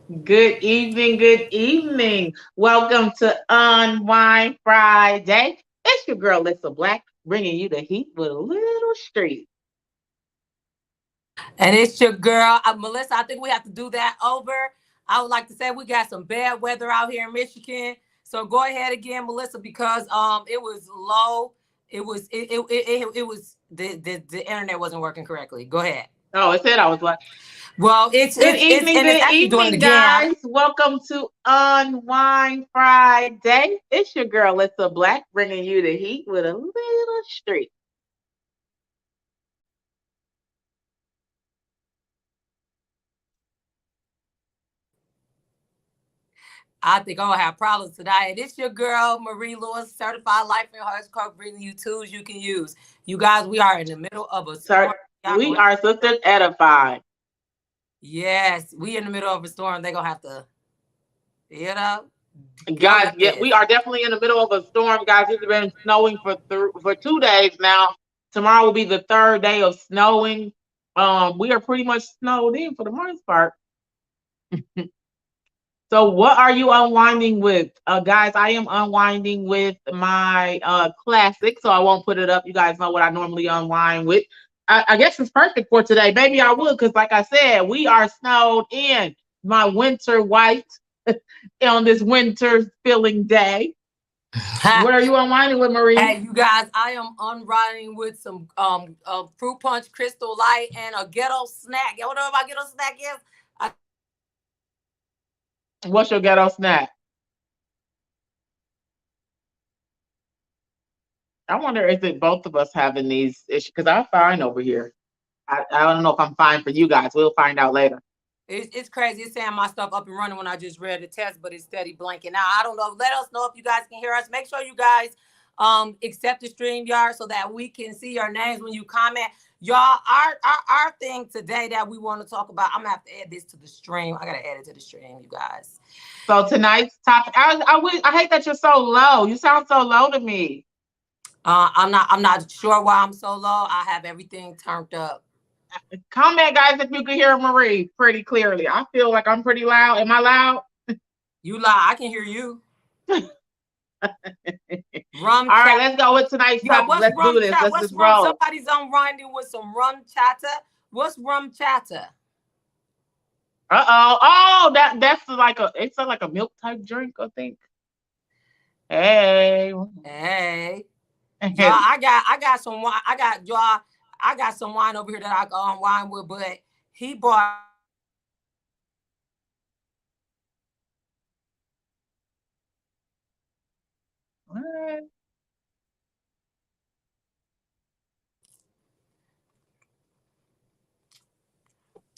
Good evening, good evening. Welcome to Unwind Friday. It's your girl, Lissa Black, bringing you the heat with a little street. And it's your girl, Melissa. I think we have to do that over. I would like to say we got some bad weather out here in Michigan. So go ahead again, Melissa, because it was low. The internet wasn't working correctly. Go ahead. Oh, it said I was like, Well, and it's good actually doing it evening, again. guys. Welcome to Unwind Friday. It's your girl, Lissa Black, bringing you the heat with a little street. I think I'm gonna have problems tonight. And it's your girl, Marie Lewis, certified life and health coach, bringing you tools you can use. You guys, we are in the middle of a Sir, storm. Y'all we gonna are sisters edified. Yes, we in the middle of a storm. They're gonna have to, you know, go Guys, with yeah, we this. are definitely in the middle of a storm, guys. It's been snowing for 2 days now. Tomorrow will be the third day of snowing. We are pretty much snowed in for the most part. So, what are you unwinding with, guys? I am unwinding with my classic, so I won't put it up. You guys know what I normally unwind with. I guess it's perfect for today. Maybe I would, because like I said, we are snowed in. My winter white on this winter filling day. What are you unwinding with, Marie? Hey, you guys, I am unriding with some fruit punch, crystal light, and a ghetto snack. Y'all know what my ghetto snack is? I, What's your ghetto snack? I wonder is it both of us having these issues? Because I'm fine over here. I don't know if I'm fine for you guys. We'll find out later. it's crazy. It's saying my stuff up and running when I just read the test, but it's steady blanking out. I don't know. Let us know if you guys can hear us. Make sure you guys accept the stream yard so that we can see your names when you comment. Y'all, our thing today that we want to talk about, I'm gonna have to add this to the stream. I gotta add it to the stream, you guys. So tonight's topic, I hate that you're so low. You sound so low to me. I'm not sure why I'm so low. I have everything turned up. Comment, guys, if you can hear Marie pretty clearly. I feel like I'm pretty loud. Am I loud? You lie, I can hear you. All Rum right, chat. let's go with tonight's Yeah, topic. what's Let's do rum this. chat? Let's What's just rum? roll. Somebody's unwinding with some rum chatter. What's rum chatter? Oh, that's like a milk type drink, I think. Hey. Hey, y'all, I got some wine. I got some wine over here that I can unwind with, but he brought.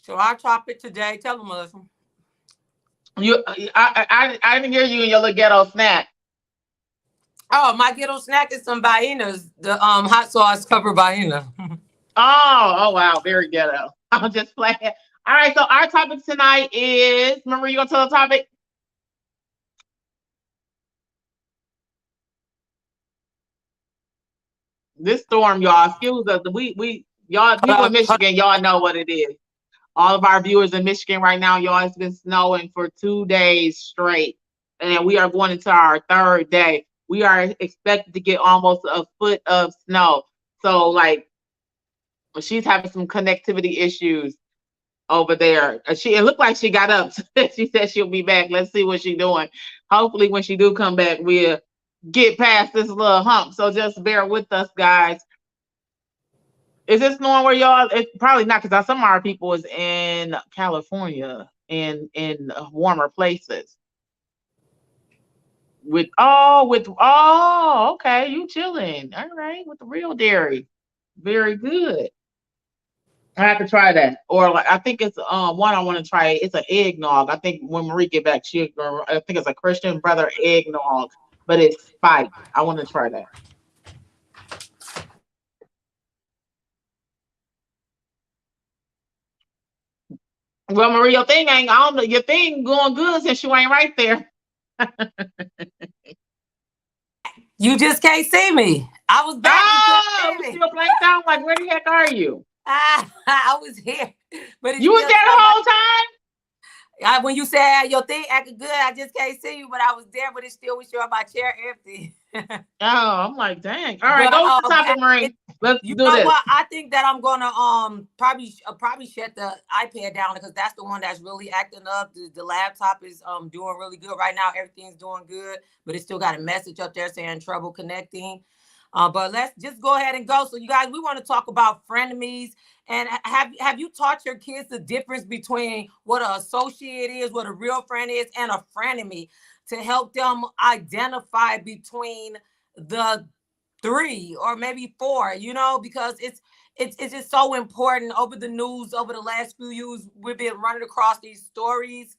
So our topic today. Tell them, Melissa. I didn't hear you in your little ghetto snack. Oh, my ghetto snack is some Bainas, the hot sauce covered Baina. Oh wow, very ghetto. I'm just playing. All right, so our topic tonight is Marie, you gonna tell the topic? This storm, y'all. Excuse us. We y'all people in Hold Michigan, y'all know what it is. All of our viewers in Michigan right now, y'all, it's been snowing for 2 days straight. And we are going into our third day. We are expected to get almost a foot of snow. So like she's having some connectivity issues over there. It looked like she got up. She said she'll be back. Let's see what she's doing. Hopefully, when she do come back, we'll get past this little hump. So just bear with us, guys. Is this knowing where y'all? It's probably not because some of our people is in California in warmer places. Okay, you chilling. All right, with the real dairy. Very good. I have to try that. Or like I think it's one I want to try. It's an eggnog. I think when Marie get back, I think it's a Christian brother eggnog, but it's spiked. I want to try that. Well, Marie, your thing ain't. I don't know. Your thing going good since you ain't right there. You just can't see me. I was back. You couldn't Oh, see you me. still blanked out? Like where the heck are you? I was here, but it You was still there the felt like whole time? When you said your thing acting good, I just can't see you, but I was there, but it still was showing my chair empty. Oh, I'm like, dang. All right, But go with the topic, Marie. Let's you do know this. what? I think that I'm gonna probably shut the iPad down because that's the one that's really acting up. The laptop is doing really good right now. Everything's doing good, but it still got a message up there saying trouble connecting. But let's just go ahead and go. So you guys, we want to talk about frenemies. And have you taught your kids the difference between what an associate is, what a real friend is, and a frenemy to help them identify between the three or maybe four, because it's just so important. Over the news over the last few years, we've been running across these stories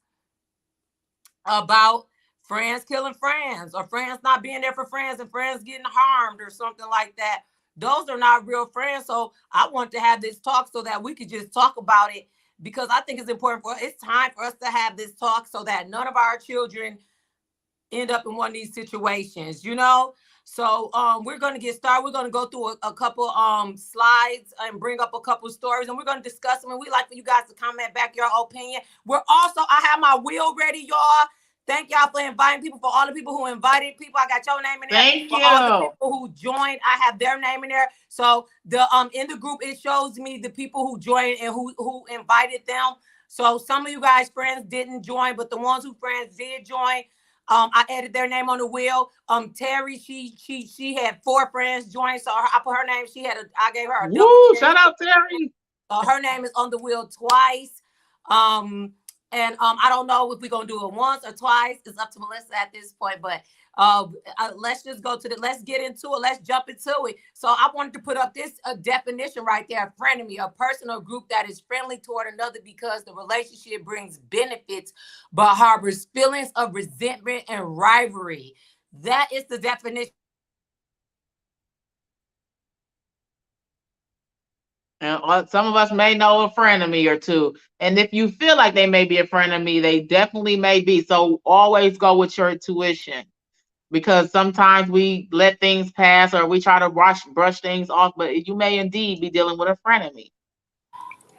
about friends killing friends or friends not being there for friends and friends getting harmed or something like that. Those are not real friends. So I want to have this talk so that we could just talk about it, because I think it's important it's time for us to have this talk so that none of our children end up in one of these situations. So we're going to get started. We're going to go through a couple slides and bring up a couple stories, and we're going to discuss them. And we like for you guys to comment back your opinion. I have my wheel ready, y'all. Thank y'all for inviting people. For all the people who invited people, I got your name in there. Thank For all the you. people who joined, I have their name in there. So the in the group, it shows me the people who joined and who invited them. So some of you guys friends didn't join, but the ones who friends did join, I added their name on the wheel. Terry, she had 4 friends join, so I put her name. I gave her a double Woo! cherry. Shout out, Terry. Her name is on the wheel twice. And I don't know if we're gonna do it once or twice. It's up to Melissa at this point, but let's just let's get into it. Let's jump into it. So I wanted to put up this definition right there: frenemy, a person or group that is friendly toward another because the relationship brings benefits, but harbors feelings of resentment and rivalry. That is the definition. And some of us may know a frenemy or two. And if you feel like they may be a frenemy, they definitely may be. So always go with your intuition, because sometimes we let things pass or we try to brush things off, but you may indeed be dealing with a frenemy.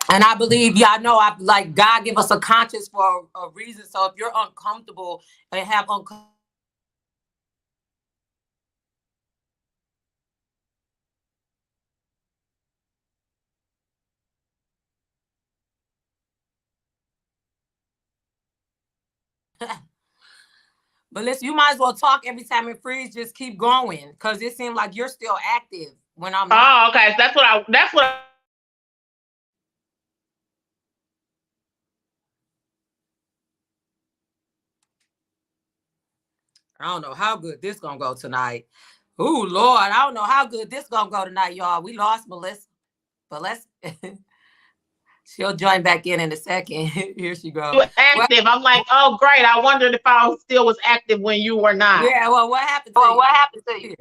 And I believe, y'all know, I like God give us a conscience for a reason. So if you're uncomfortable and have uncomfortable, but listen, you might as well talk every time it freezes. Just keep going, because it seems like you're still active when I'm not. Oh, okay. That's what I don't know how good this gonna go tonight. Oh Lord, I don't know how good this gonna go tonight, y'all. We lost Melissa, but let's. She'll join back in a second. Here she goes. you active. I'm like, oh great. I wondered if I still was active when you were not. Yeah, well, what happened to you? What happened to you?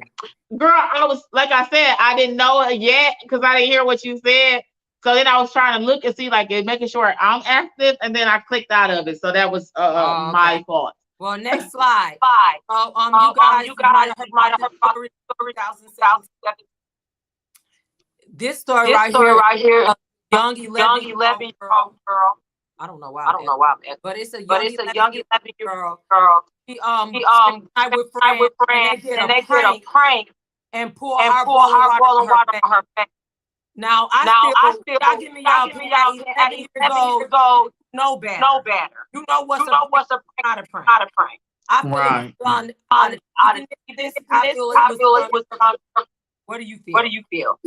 Girl, I was like I said, I didn't know it yet because I didn't hear what you said. So then I was trying to look and see, like, making sure I'm active, and then I clicked out of it. So that was my fault. Well, next slide. Bye. You guys might have heard about the story 2007. This story right here, young 11-year-old girl. I don't know why, but it's a young 11-year-old girl. She spent the night with friends, and they did a prank and pour hard boiling water on her face. Now I feel y'all give me y'all 7 years old, no better. You know what's a prank, not a prank. I feel it was done out of this. I feel it was done. What do you feel?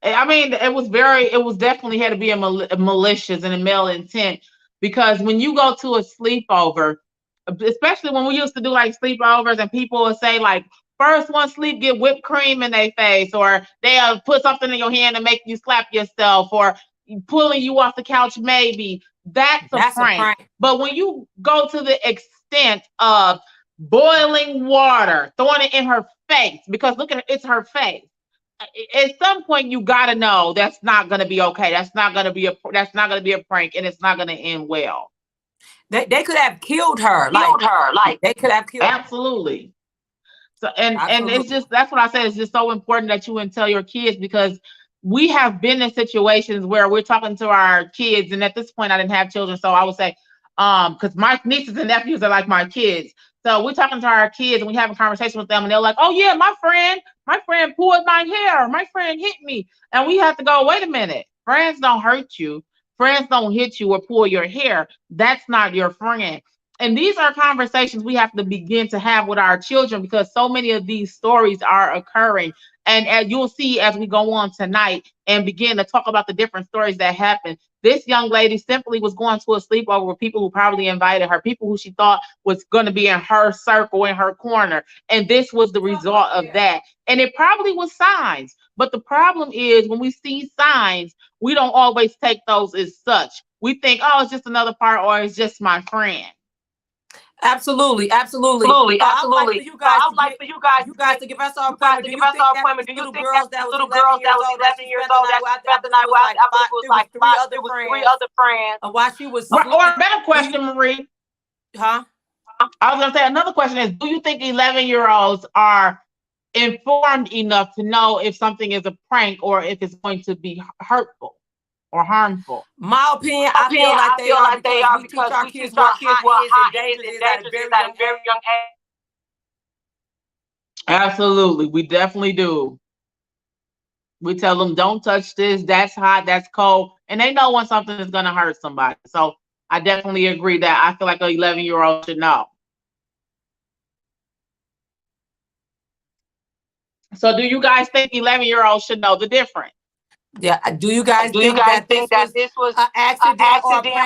I mean, it was definitely had to be a malicious and a male intent, because when you go to a sleepover, especially when we used to do like sleepovers, and people would say like, first one sleep get whipped cream in their face, or they'll put something in your hand and make you slap yourself, or pulling you off the couch, maybe. That's a prank. But when you go to the extent of boiling water, throwing it in her face, because look at it, it's her face. At some point you gotta know that's not gonna be okay. That's not gonna be a prank, and it's not gonna end well. They could have killed her. They could have killed her. Absolutely. So and it's just, that's what I said. It's just so important that you tell your kids, because we have been in situations where we're talking to our kids, and at this point I didn't have children, so I would say, Because my nieces and nephews are like my kids. So we're talking to our kids and we having a conversation with them, and they're like, "Oh yeah, my friend pulled my hair. My friend hit me." And we have to go, "Wait a minute. Friends don't hurt you. Friends don't hit you or pull your hair. That's not your friend." And these are conversations we have to begin to have with our children because so many of these stories are occurring. And as you'll see as we go on tonight and begin to talk about the different stories that happen, this young lady simply was going to a sleepover with people who probably invited her, people who she thought was going to be in her circle, in her corner. And this was the result of that. And it probably was signs. But the problem is when we see signs, we don't always take those as such. We think, oh, it's just another part or it's just my friend. Absolutely, absolutely. I would like for you guys to give us our appointment. Do you think that these little girls that was 11 years old that she spent the night with, I believe it was like three other friends. And while she was asleep, or a better question, Marie. Huh? I was gonna say another question is, do you think 11-year-olds are informed enough to know if something is a prank or if it's going to be hurtful or harmful? My opinion, I feel like they are because we teach our kids what hot is and dangerous is at a very young age. Absolutely, we definitely do. We tell them, don't touch this, that's hot, that's cold, and they know when something is going to hurt somebody. So I definitely agree that I feel like an 11-year-old should know. So do you guys think 11-year-olds should know the difference? Yeah. Do you guys think that this was an accident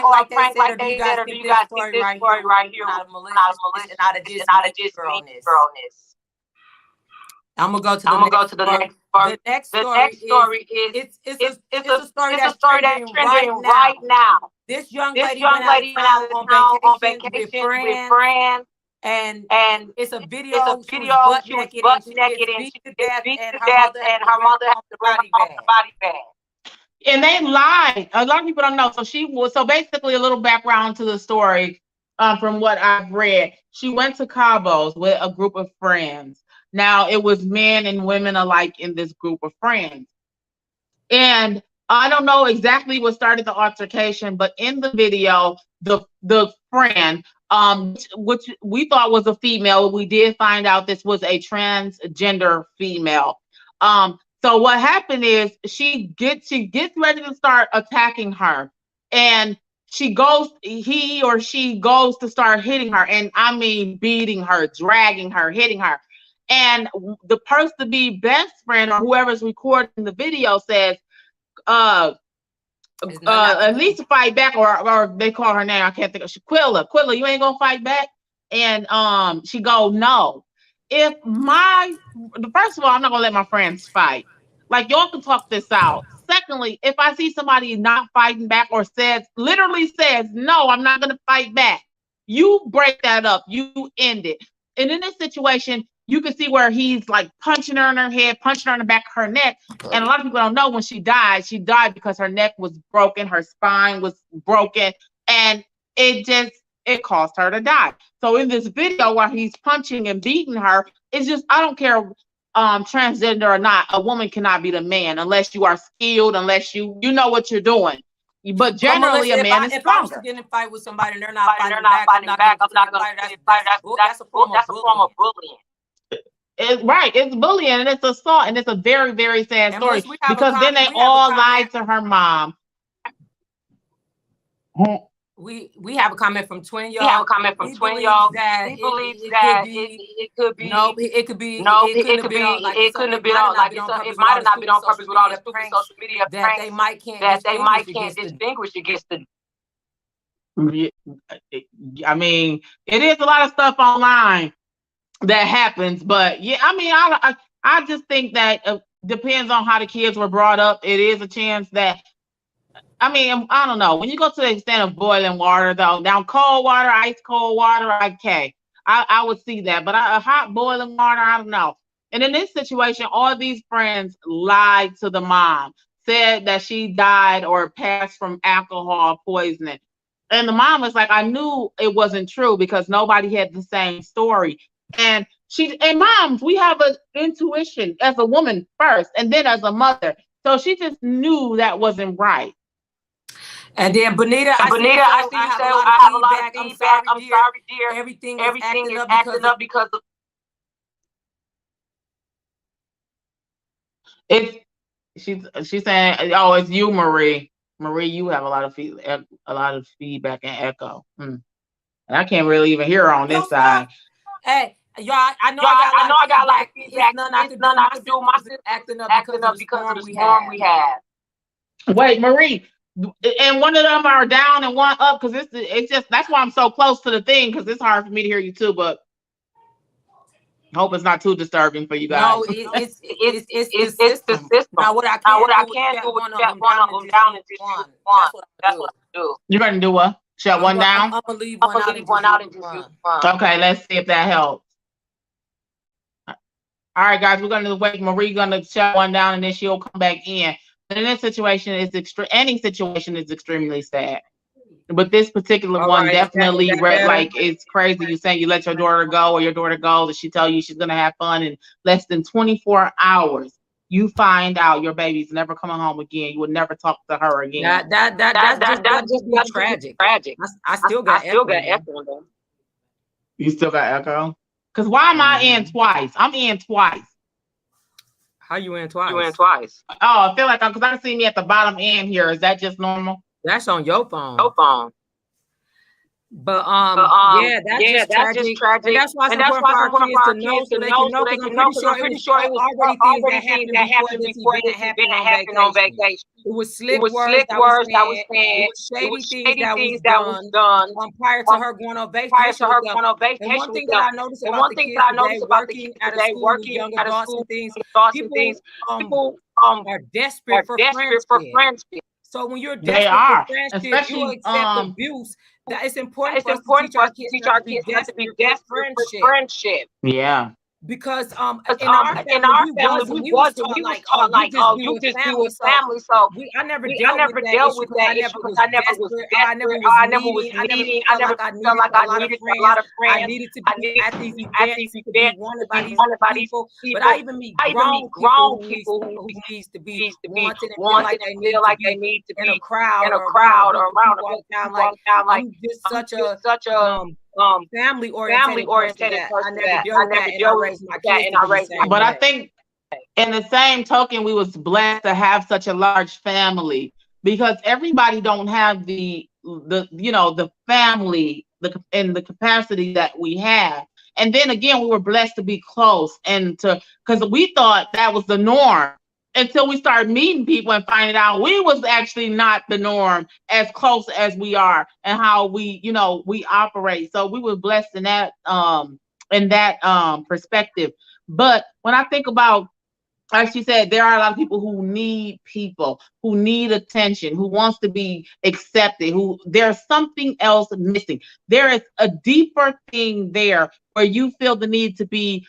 or a prank like they said, or do you guys think this story right here was not a malicious and not a just girlness? I'm gonna go to the next story. The next story is it's a story that's trending right now. This young lady went out of town on vacation with friends. And it's a video. She was butt naked and she gets beat to death, and her mother had to bring her body bag. And they lied. A lot of people don't know. So basically a little background to the story, from what I've read. She went to Cabo's with a group of friends. Now it was men and women alike in this group of friends. And I don't know exactly what started the altercation, but in the video, the friend, which we thought was a female, we did find out this was a transgender female. So what happened is she gets ready to start attacking her, and he or she goes to start hitting her, and I mean beating her, dragging her, hitting her. And the person to be best friend or whoever's recording the video says, at least fight back, or they call her name, I can't think of, Quilla, you ain't gonna fight back? And she go, no. First of all, I'm not gonna let my friends fight. Like, y'all can talk this out. Secondly, if I see somebody not fighting back or literally says, no, I'm not gonna fight back, you break that up, you end it. And in this situation, you can see where he's like punching her in her head, punching her in the back of her neck. And a lot of people don't know when she died because her neck was broken, her spine was broken, and it caused her to die. So in this video where he's punching and beating her, it's just, I don't care, transgender or not, a woman cannot beat a man unless you are skilled, unless you know what you're doing. But generally, a man is stronger. If I was to get in a fight with somebody and they're not fighting back, I'm not going to. That's a form of bullying. Right, it's bullying and it's assault, and it's a very, very sad story because then they all lied to her mom. We have a comment from Twin Y'all. He believes that it could be. No, it could be. It couldn't have been on. Like it might have not been on purpose with all the stupid social media that they might can't distinguish against the. I mean, it is a lot of stuff online that happens, but yeah, I mean, I just think that depends on how the kids were brought up. It is a chance that, I mean, I don't know. When you go to the extent of boiling water, though, down cold water, ice cold water, okay, I would see that. But a hot boiling water, I don't know. And in this situation, all these friends lied to the mom, said that she died or passed from alcohol poisoning. And the mom was like, I knew it wasn't true because nobody had the same story. And moms, we have an intuition as a woman first and then as a mother. So she just knew that wasn't right. And then Bonita, I see you say I have a lot of feedback. I'm sorry, dear. Everything is acting up because of it's she's saying, oh, it's you, Marie. Marie, you have a lot of feedback and echo. And I can't really even hear her on this side. Hey, y'all, I know I got a lot of feedback. It's nothing I can do. My system is acting up because of the storm we had. Wait, Marie, and one of them are down and one up because it's just that's why I'm so close to the thing because it's hard for me to hear you too. But hope it's not too disturbing for you guys. No, it's the system. Now what I can do is one of them down and just one. That's what I do. You're gonna do what? Shut one down. I'm gonna leave one out and just use one. Okay, let's see if that helps. All right, guys, we're gonna wait. Marie gonna shut one down and then she'll come back in. But in this situation, any situation is extremely sad. But this particular one definitely, like, it's crazy. You saying you let your daughter go or your daughter go, that she tell you she's gonna have fun in less than 24 hours. You find out your baby's never coming home again. You would never talk to her again. That's just tragic. I still got echo. You still got echo? Because why am I in twice? I'm in twice. How you in twice? Oh, I feel like because I see me at the bottom end here. Is that just normal? That's on your phone. But yeah, that's just tragic. And that's why it's important for our kids to know, so they can know. Because I'm pretty sure it was already things that happened before this event happened on vacation. It was slick words that was said. It was shady things that was done prior to her going on vacation. And one thing that I noticed about the kids today, working at a school with young adults and things, people are desperate for friendship. So when you're desperate for friendship, you accept abuse. That it's important for us to teach our kids not to be desperate for friendship. Yeah. Because in our family we was taught like, oh, you just be with family. So I never dealt with that issue because I never was desperate. I never felt like I needed a lot of friends. I needed to be at these events to be wanted by these people. But I even meet grown people who needs to be wanted and feel like they need to be in a crowd or around all the time. Like I'm just such a family oriented person. I never dealt with that, and I raised my kids. But I think in the same token, we was blessed to have such a large family because everybody don't have the family in the capacity that we have. And then again, we were blessed to be close and because we thought that was the norm until we started meeting people and finding out we was actually not the norm as close as we are and how we operate. So we were blessed in that perspective. But when I think about, like she said, there are a lot of people who need attention, who wants to be accepted, who there's something else missing. There is a deeper thing there where you feel the need to be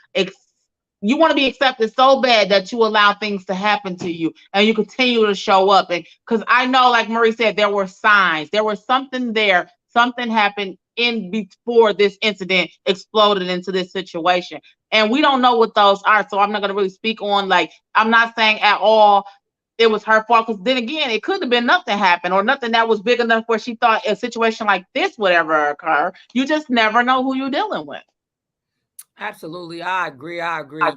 you want to be accepted so bad that you allow things to happen to you and you continue to show up. And because I know, like Marie said, there were signs, there was something there, something happened before this incident exploded into this situation. And we don't know what those are. So I'm not going to really speak on, like, I'm not saying at all it was her fault. Because then again, it could have been nothing happened or nothing that was big enough where she thought a situation like this would ever occur. You just never know who you're dealing with. Absolutely, I agree. I agree.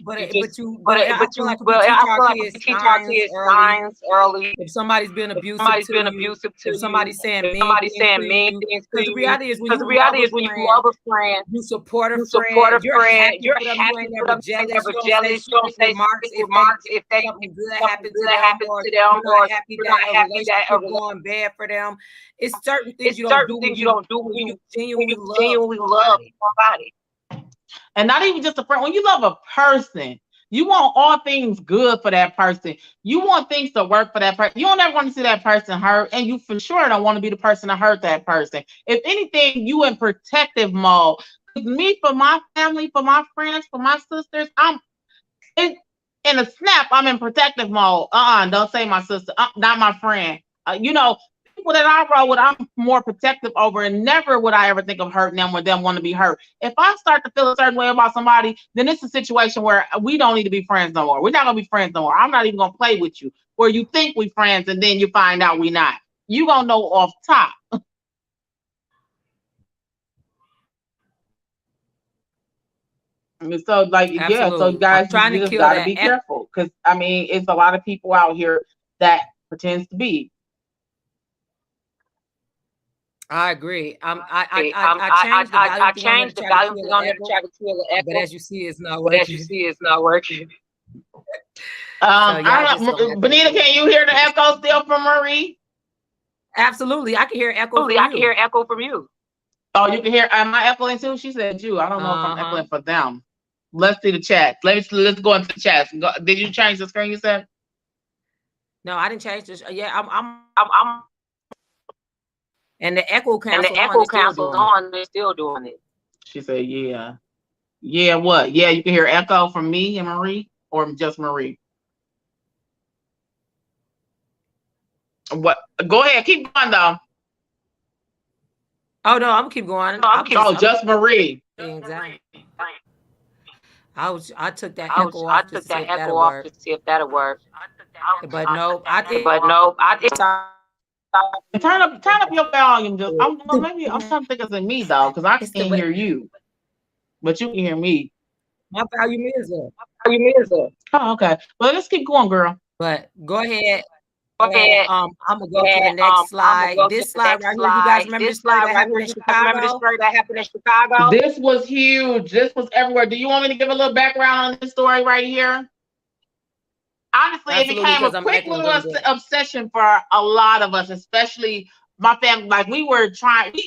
But I feel like we teach our kids signs early. If somebody's been abusive to you, if somebody's saying mean things, because the reality is when you love a friend, you support a friend, you're happy for them, you're never jealous. You don't say remarks if something good happens to them, or you're not happy that are going bad for them. It's certain things you don't do when you genuinely love somebody. And not even just a friend. When you love a person, you want all things good for that person. You want things to work for that person. You don't ever want to see that person hurt, and you for sure don't want to be the person to hurt that person. If anything, you in protective mode. Me, for my family, for my friends, for my sisters, I'm in a snap. I'm in protective mode. Don't say my sister, not my friend. People that I roll with, I'm more protective over, and never would I ever think of hurting them or them want to be hurt. If I start to feel a certain way about somebody, then it's a situation where we don't need to be friends no more. We're not gonna be friends no more. I'm not even gonna play with you. Where you think we friends and then you find out we not. you gonna know off top. And so, like, yeah, so Absolutely. I'm guys, trying to you just kill got to that. be careful because I mean, it's a lot of people out here that pretends to be. I agree. I I changed the volume thing on there to changed the try to volume kill thing the on there to echo, try to kill the but echo, as you see, it's not but as you working. see, it's not working. So y'all I just don't gonna know, have to Benita, endure. can you hear the echo still from Marie? Absolutely, I can hear echo Absolutely, from I can hear you. echo from you. Oh, you can hear. Am I echoing too? She said you. I don't know if I'm Uh-huh. echoing for them. Let's see the chat. Let's go into the chat. Did you change the screen? You said. No, I didn't change this. Yeah, I'm and the echo and the canceled on. echo It's still cancels doing it. on. They're still doing it. She said, "Yeah, yeah. What? Yeah, you can hear echo from me and Marie, or just Marie. What? Go ahead. Keep going though. Oh no, I'm gonna keep going. No, I'm keep. Oh, just Marie. Exactly. I took that echo off I just took to see that if echo that'll off work. to see if that'll work. But no, I think But no, I did. Turn up your volume. Just well, maybe I'm trying to think it's in me though, because I it's the can't way hear you, but you can hear me. my volume is up. You mean so? Oh, okay. Well, let's keep going, girl. But go ahead. Go And ahead. I'm gonna go to the And next I'm gonna slide. go to This the slide next right here, you guys slide. remember the This story slide that right happened here, in you guys remember the Chicago? story that happened in Chicago? This was huge. This was everywhere. Do you want me to give a little background on this story right here? Honestly, it Absolutely, became because a I'm quick echoing little really bad. obsession for a lot of us, especially my family. Like we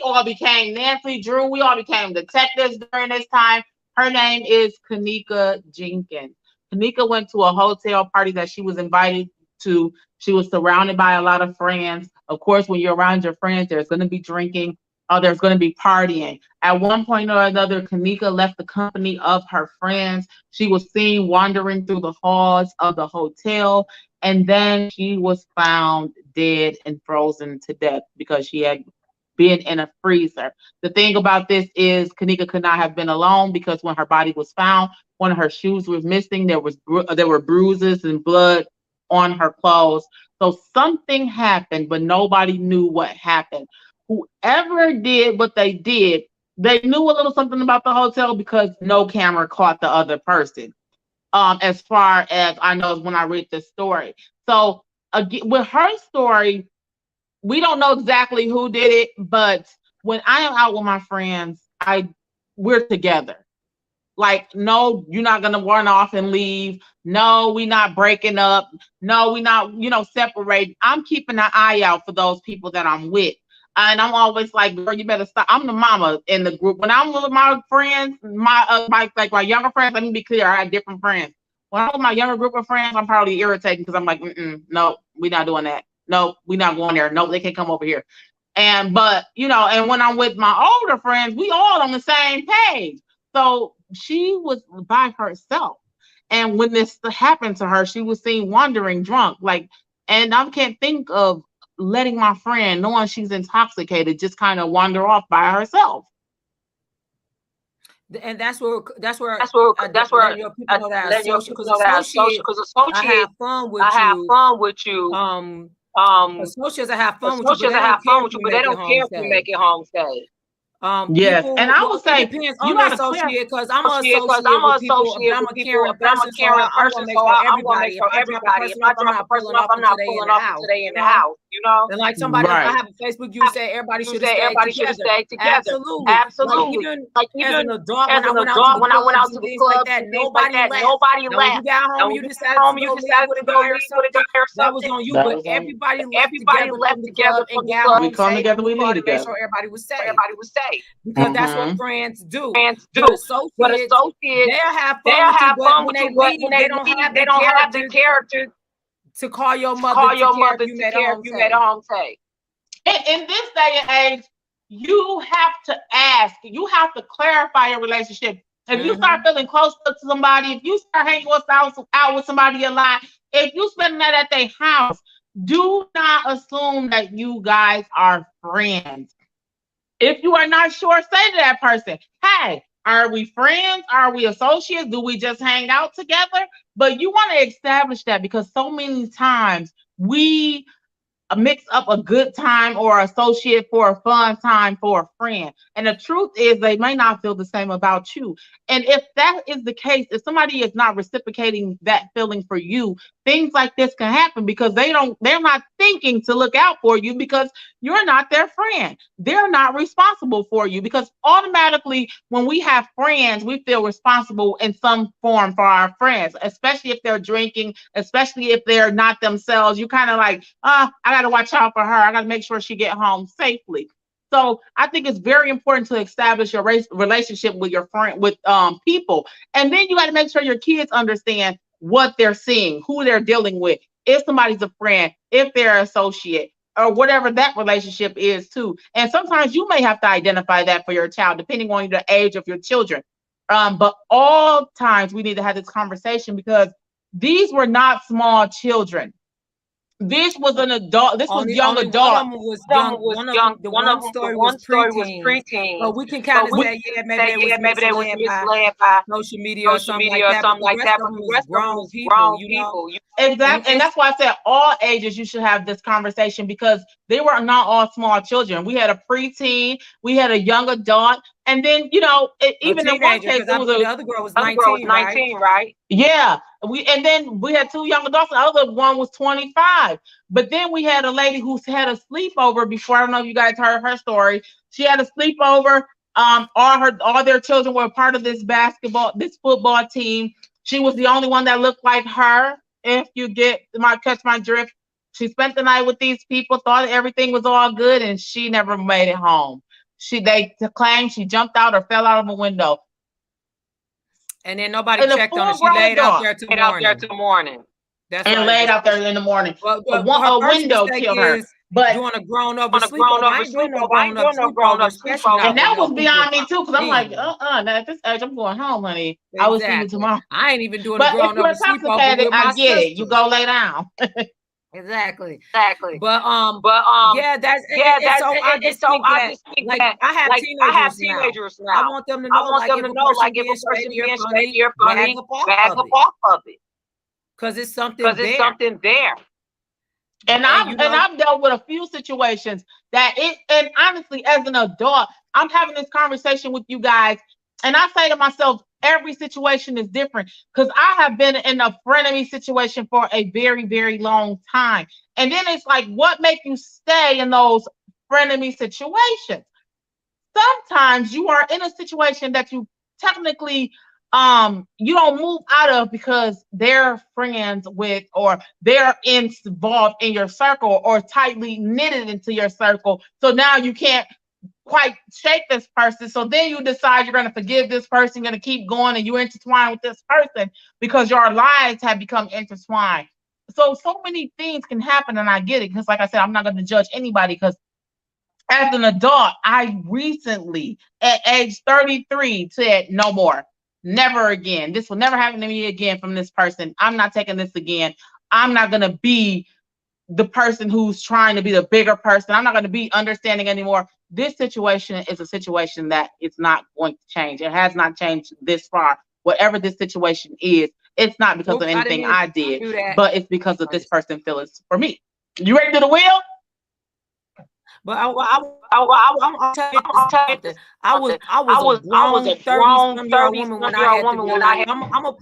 all became Nancy Drew. We all became detectives during this time. Her name is Kanika Jenkins. Kanika went to a hotel party that she was invited to. She was surrounded by a lot of friends. Of course, when you're around your friends, there's going to be drinking. There's going to be partying. At one point or another, Kanika left the company of her friends. She was seen wandering through the halls of the hotel, and then she was found dead and frozen to death because she had been in a freezer. The thing about this is Kanika could not have been alone because when her body was found, one of her shoes was missing. There were bruises and blood on her clothes. So something happened, but nobody knew what happened. Whoever did what they knew a little something about the hotel because no camera caught the other person. As far as I know, when I read this story. So again, with her story, we don't know exactly who did it, but when I am out with my friends, we're together. Like, no, you're not gonna run off and leave. No, we're not breaking up. No, we're not, separating. I'm keeping an eye out for those people that I'm with. And I'm always like, girl, you better stop. I'm the mama in the group. When I'm with my friends, my younger friends, let me be clear, I have different friends. When I'm with my younger group of friends, I'm probably irritating because I'm like, no, we're not doing that. No, we're not going there. No, they can't come over here. And when I'm with my older friends, we all on the same page. So she was by herself. And when this happened to her, she was seen wandering drunk. And I can't think of letting my friend, knowing she's intoxicated, just kind of wander off by herself. And that's where That's where letting your people know that letting your associate people because know that associate I associate have fun I with have you. fun with you. Um Um, associates I have fun with you, but associates they that don't have care fun if with you, you but they make it don't home care if you safe. make it home safe. Yes, and People, I well, would it say depends you on the gotta clear associate because I'm an because associate I'm with an people, but associate I'm with a people, caring but I'm a person, so caring I'm gonna person, make so sure I'm gonna make everybody. If sure I drop a everybody, if person I off, I'm drop a not person pulling off, up I'm until not they in pulling the up house, until they you in the know. house, you know? And like somebody else, I Right. have a Facebook you say everybody You should have say stayed everybody should have together. stayed together. Absolutely. Like Absolutely. even Like as an even adult, when as I an went out to adult, the when I went clubs out to and the things like clubs that, and things like nobody that, left. nobody Now, when you left. got home, Now you when you decided got to home, you go leave decided with to a go guy or leave with a something. guy or That was something. on you. That But was on you. everybody left Everybody together left from the together club and from the got club. We home come safe, together, and we we leave called to make sure together. everybody was safe Everybody was safe. because that's what Mm-hmm. friends do. Friends But do. But associates, associates, they'll have fun they'll with you, have but fun when with they you, but when leave, they they don't leave, have they the don't have the character character to call your to mother call to your care if mother you to made it care if home you made it safe. home safe. In this day and age, you have to ask, you have to clarify your relationship. If you start Mm-hmm. feeling close to somebody, if you start hanging out with somebody a lot, if you spend that at their house, do not assume that you guys are friends. If you are not sure, say to that person, hey, are we friends? Are we associates? Do we just hang out together? But you want to establish that because so many times we mix up a good time or associate for a fun time for a friend. And the truth is, they may not feel the same about you. And if that is the case, if somebody is not reciprocating that feeling for you, things like this can happen because they're not thinking to look out for you because you're not their friend. They're not responsible for you because automatically when we have friends, we feel responsible in some form for our friends, especially if they're drinking, especially if they're not themselves. You kind of like, I got to watch out for her. I got to make sure she get home safely. So I think it's very important to establish your relationship with your friend, with people, and then you got to make sure your kids understand what they're seeing, who they're dealing with, if somebody's a friend, if they're an associate, or whatever that relationship is too. And sometimes you may have to identify that for your child, depending on the age of your children. But all times we need to have this conversation because these were not small children. This was an adult. This was young adult. One of them was young. The one story was preteen. But we can kind of say, yeah, maybe they was misled by social media or something like that. But the rest of them was grown people, you know. Exactly. And that's why I said all ages you should have this conversation because they were not all small children. We had a preteen, we had a young adult, and then even in one case, it was the other girl was 19, right? Yeah. And then we had two young adults, the other one was 25. But then we had a lady who's had a sleepover before. I don't know if you guys heard her story. She had a sleepover. All their children were part of this football team. She was the only one that looked like her. If you catch my drift, she spent the night with these people, thought everything was all good, and she never made it home. They claimed she jumped out or fell out of a window. And then nobody checked on her. She laid out there till morning. And laid out there in the morning. A window killed her. But doing a grown-up sleepover. I ain't doing no grown-up sleepover. And that was beyond me too, because I'm like, now at this age, I'm going home, honey. Exactly. I will see you tomorrow. I ain't even doing a grown-up sleepover with my sister. You go lay down. Exactly. But that's so I just think that I have teenagers now. I want them to know, like if a person being straight here funny, back up off of it. Because it's something there. And I've dealt with a few situations and honestly, as an adult, I'm having this conversation with you guys, and I say to myself, every situation is different because I have been in a frenemy situation for a very, very long time. And then it's like, what makes you stay in those frenemy situations? Sometimes you are in a situation that you technically you don't move out of because they're friends with or they're involved in your circle or tightly knitted into your circle. So now you can't quite shake this person. So then you decide you're going to forgive this person, you're going to keep going, and you intertwine with this person because your lives have become intertwined. So many things can happen, and I get it because, like I said, I'm not going to judge anybody because as an adult, I recently, at age 33, said no more. Never again. This will never happen to me again from this person. I'm not taking this again. I'm not going to be the person who's trying to be the bigger person. I'm not going to be understanding anymore. This situation is a situation that it's not going to change. It has not changed this far. Whatever this situation is, it's not because of anything I did, but it's because of this person feels for me. You ready to do the wheel? But I was a grown 30-some-year-old woman when I had to. I'm a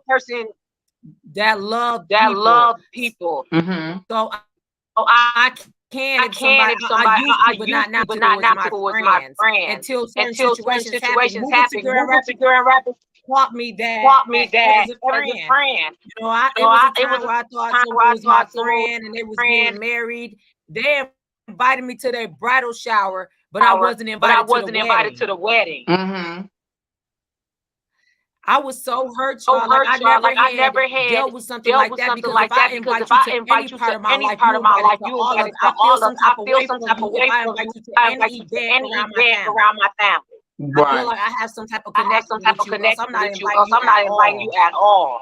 person that love people. Mm-hmm. So I can if somebody I used to, but not now with my friends. Until certain situations happen. Moving to Grand Rapids taught me that as a friend. You know, it was a time where I thought someone was my friend and they was getting married. They invited me to their bridal shower, but I wasn't invited to the wedding. Mm-hmm. I was so hurt, y'all. I never had dealt with something like that because if I invite you to any part of my life, you invite it to all of. I feel some type of way if I invite you to any event around my family. Right. I feel like I have some type of connection with you. I'm not inviting you at all.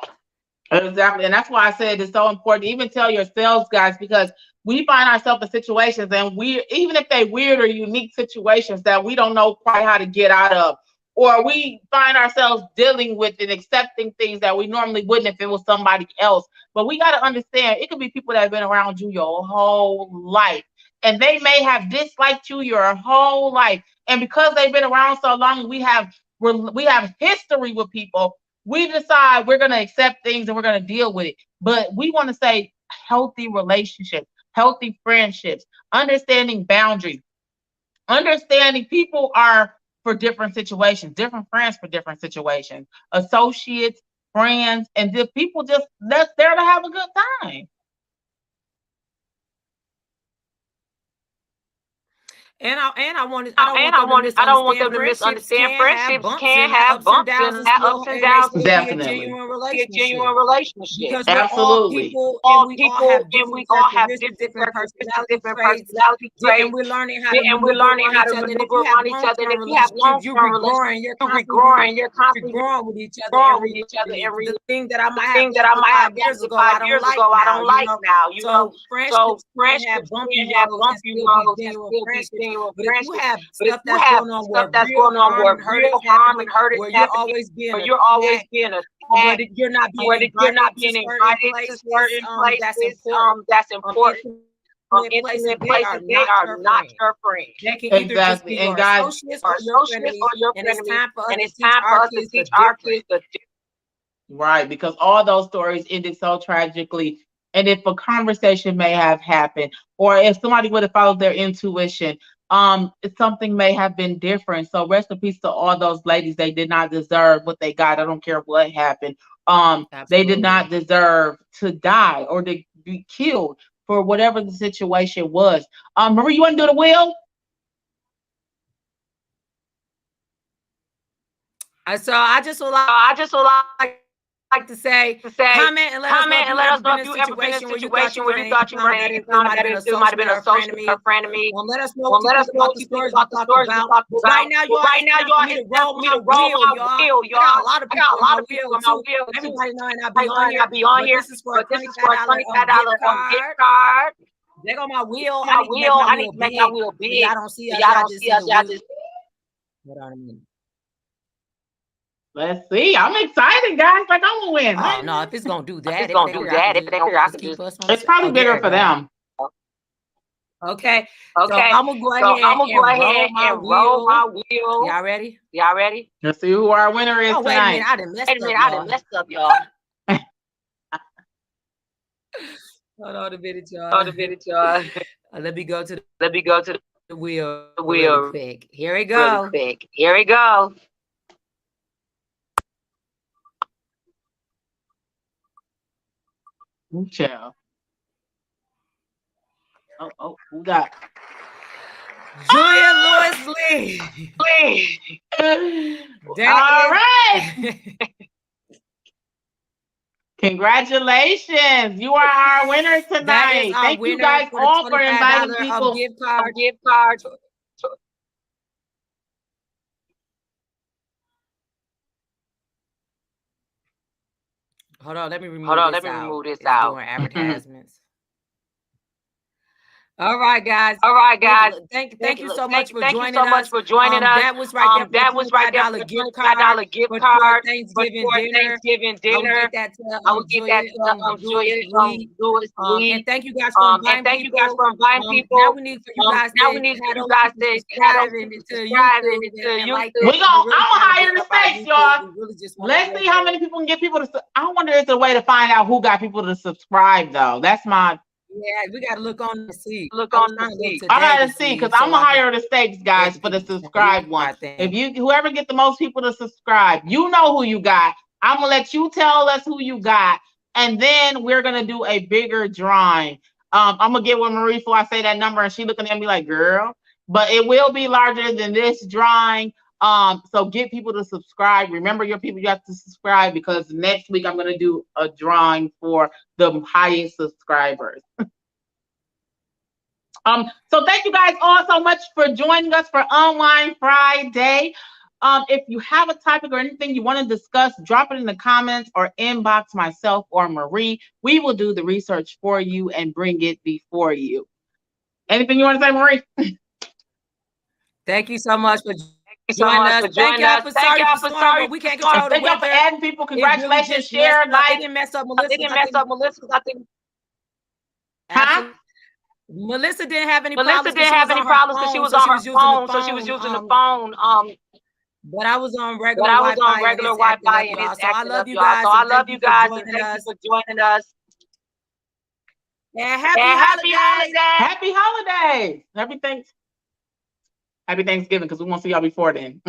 Exactly, and that's why I said it's so important. Even tell yourselves, guys, because we find ourselves in situations, and even if they weird or unique situations that we don't know quite how to get out of, or we find ourselves dealing with and accepting things that we normally wouldn't if it was somebody else. But we got to understand it could be people that have been around you your whole life, and they may have disliked you your whole life. And because they've been around so long, we have history with people. We decide we're going to accept things and we're going to deal with it. But we want to say healthy relationships, healthy friendships, understanding boundaries, understanding people are for different situations, different friends for different situations, associates, friends, and just people just that's there to have a good time. I don't want them to I don't want misunderstand. them to Friendships misunderstand. can have Friendships bumps can and have ups and bumps downs, and and ups still and and they downs, still and be a Definitely. genuine be a relationship genuine relationship. because we're all Absolutely. people and All we all people, have and different we all have characteristics, different different characteristics, personality different traits, personality and traits, we're learning how to and we're maneuver learning around how each to other. And if maneuver you have around each other. And long-term if you have relationships, you're long-term regrowing. relationships, You're you're constantly regrowing, you're constantly growing with each other in growing with each other reality. in The reality. thing that I The might have thing that I lasted might have 5 years lasted ago, I five don't years like ago, I now. don't like now. So So friendships can have friendships bumpy can have roads and bumpy still be roads and genuine still be friendships. genuine But if you friendships. have But if stuff you that's have going on stuff where that's real going on harm where and hurt is real harm happening, and hurt is where you're happening, always being where you're always attacked, being where attacked, you're not being where you're not invited to being certain invited to places, certain that's places, important. that's important, Intimate places, intimate they are places, they not are your not friend. your friends. They can either just Exactly. be And your guys, associates Or or your associates or frenemies. your And it's frenemies, time for us and to it's teach time for our us to kids the teach our difference. kids the right, because all those stories ended so tragically. And if a conversation may have happened, or if somebody would have followed their intuition, something may have been different. So rest in peace to all those ladies. They did not deserve what they got. I don't care what happened. They did Absolutely. not deserve to die or to be killed for whatever the situation was. Marie, you want to do the wheel? So I just would like to I just would say, like to comment and say, let us know if you ever comment been and in let a us know if you ever situation been where in a you thought you were situation in, where you you found thought out you it were in, still you might have found been out an that it associate still or might a have been an frenemy. associate or frenemy. Let us know what you Let us think know about what the you think stories we about the talked stories we about. talked But right about. now, But y'all, right it's now, time for y'all, me to it's time roll for me my to roll wheel, my y'all. wheel, I got a y'all. lot of I got people a on lot my of wheel people on my too. wheel too. Everybody might not be I on might here, not be on but here, this is for a but this is $25 for a $25 gift gift card. card. There go my wheel. I My need to make wheel, my I need wheel to make my big wheel so y'all big. don't see So us. y'all Y'all don't just see see us. the Y'all wheel. just Hold on a minute. Let's see. I'm excited, guys. Like I'm gonna win. Oh no, if it's gonna do if that, it's if it gonna ain't do here, I can that, if it just ain't here, I can keep just. us from. It's probably Oh, there bigger it for go. them. Okay, so Okay, I'm gonna go so ahead I'm gonna go and roll ahead my and roll wheel. my wheel. Y'all ready? Y'all ready? Let's see who our winner is Oh, wait a minute. tonight. I done messed Wait a up, minute, I done y'all. messed up, y'all. Hold on a minute, y'all. Hold a minute, y'all. Let me go to Let me go to the wheel the really wheel quick. Here we really go. quick. Here we go. Ooh, child. Oh, who got? Julia Lewis Lee. All That right. is. Congratulations. You are our winner That is tonight. our Thank you winner guys for the all for $25 inviting people. gift card. Gift card. Hold on, let me Hold remove on, let this me out. remove this It's out. doing advertisements. All right, guys. All right, guys. Thank you so much for Thank you joining so much us. for joining us. That was right there for That a was right there for $25 a gift card $25 gift for card for Thanksgiving dinner. Thanksgiving I would dinner. get that to I would get Julia that to Lewis Lee. Lewis And Lee. thank you guys for And inviting thank you guys people. for inviting Now people. we need for you guys Now to we need for have you those guys people to have those subscribing people to subscribing YouTube to and like YouTube. that. We're really I'm gonna trying to hire build the up our stakes, YouTube. y'all. We really just want Let's to see how many people can get people to. I wonder if there's a way to find out who got people to subscribe though. That's my. Yeah, we gotta look on to see. Look I was on the trying to look seat. I today to gotta see see because I'm so gonna I can hire the stakes, guys, let for the people from the subscribe one. YouTube If thing. you whoever get the most people to subscribe, you know who you got. I'm gonna let you tell us who you got, and then we're gonna do a bigger drawing. I'm gonna get with Marie before I say that number, and she looking at me like, "Girl," but it will be larger than this drawing. So get people to subscribe. Remember your people, you have to subscribe because next week I'm gonna do a drawing for the highest subscribers. So thank you guys all so much for joining us for Online Friday. If you have a topic or anything you want to discuss, drop it in the comments or inbox myself or Marie. We will do the research for you and bring it before you. Anything you want to say, Marie? Thank you so much for Join us. Thank y'all for sorry for storm, but we can't control the Thank y'all for weather. adding people. It really Congratulations, just share, messed up. It like. didn't mess up It didn't mess up Melissa's. I think. Huh? Melissa didn't have any Melissa problems. didn't have any problems because she was on her phone, so she was using the phone. But I was on regular But I was Wi-Fi on regular and it's acting Wi-Fi up, and y'all. it's So I acting love up, you y'all. guys So I and love thank you you for guys and joining thank you us. for joining us. And happy And happy holidays. holidays. Happy holidays. Happy Thanksgiving, because we won't see y'all before then.